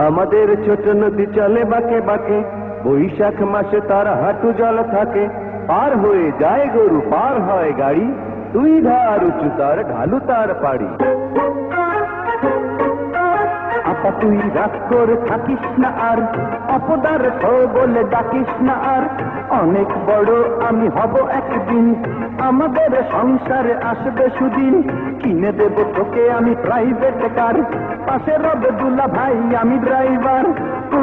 আমাদের ছোট নদী চলে বাঁকে বাঁকে, বৈশাখ মাসে তার হাঁটু জল থাকে। পার হয়ে যায় গরু, পার হয় গাড়ি, তুই ধার উঁচু তার ঢালু তার পাড়ি। আপা তুই রাগ করে থাকিস না আর, অপদার বলে ডাকিস না আর। অনেক বড় আমি হব একদিন, আমাদের সংসারে আসবে সুদিন। কিনে দেব তোকে আমি প্রাইভেট কার, পাশে রবে দুলা ভাই আমি ড্রাইভার। ও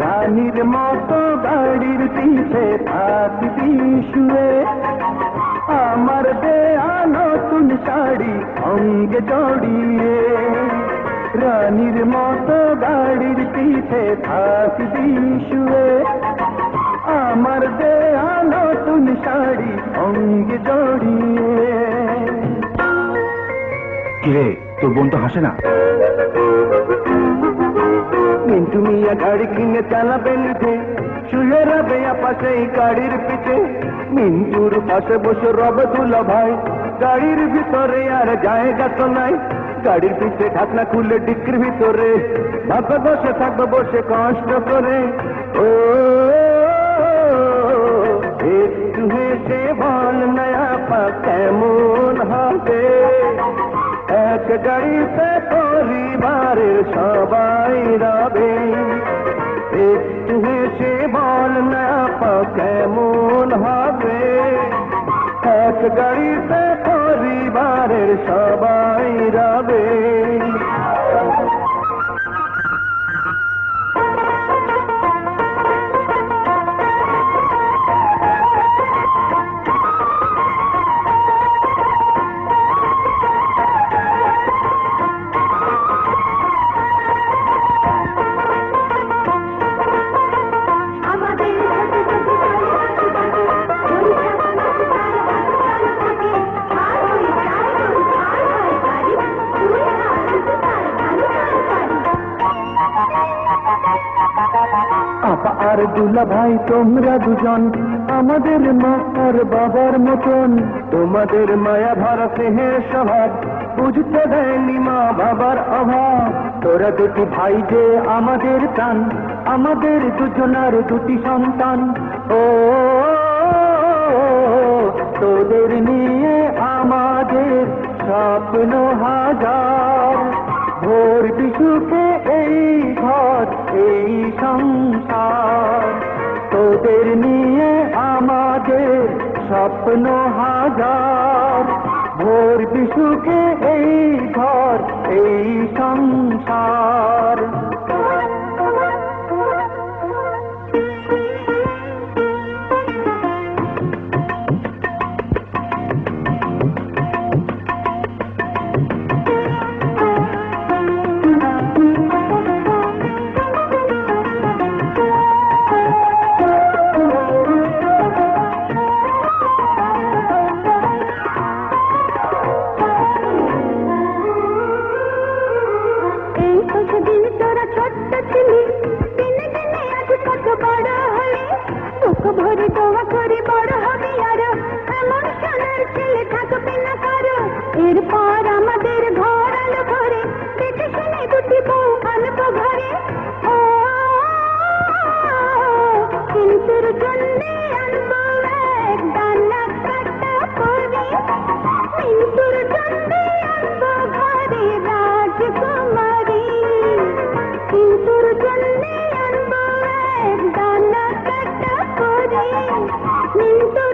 রানীর মতো গাড়ির পিছে থাকবি শুয়ে, আমার দেয়া নতুন শাড়ি অঙ্গে জড়িয়ে। রানীর মতো গাড়ির পিছে থাকবি শুয়ে, আমার দেয়া নতুন শাড়ি অঙ্গে জড়িয়ে। কিরে, তোর বোন তো হাসে না। মিন্টু মিয়া গাড়ি কিনে চালাবেন যে, শুয়ে রবে পাশে গাড়ির পিছে। মিন্টুর পাশে বসে রবে দুলা ভাই, গাড়ির ভিতরে আর জায়গা তো নাই। গাড়ির পিছে ঢাকনা খুলে ডিক্কির ভিতরে ভাবে বসে থাকবে বসে কষ্ট করে। ও একটু হেসে বল নয়া পা কেমন হবে, এক গাড়িতে পরিবারের সবাই রবে। একটু হেসে বল না পা কেমন হবে, এক গাড়িতে পরিবারের সবাই রবে। আপা আর দুলা ভাই তোমরা দুজন আমাদের মা আর বাবার মতন। তোমাদের মায়া ভরা স্নেহের স্বভাব বুঝতে দেয়নি মা বাবার অভাব। তোরা দুটি ভাই যে আমাদের প্রাণ, আমাদের দুজনার দুটি সন্তান। ও তোদের নিয়ে আমাদের স্বপ্ন হাজার, ভোর বিশুকে এই ঘর এই সংসার। তোদের নিয়ে আমাদের স্বপ্ন হাজার, ভোর বিশুকে এই ঘর এই সংসার। ভরে দোয়া করে বড় হবে আরো, এমন সোনার ছেলে থাকবে না কারো। এরপর আমাদের ঘর আলো ভরে, দেখে শুনে দুটি বউ আনবো ঘরে। ও কিন্তুর জন্যে আনবো এক ডানা কাটা পরে, কিন্তুর জন্যে আনবো ঘরে রাজকুমারী, কিন্তুর জন্যে আনবো এক ডানা কাটা পরে, কিন্তু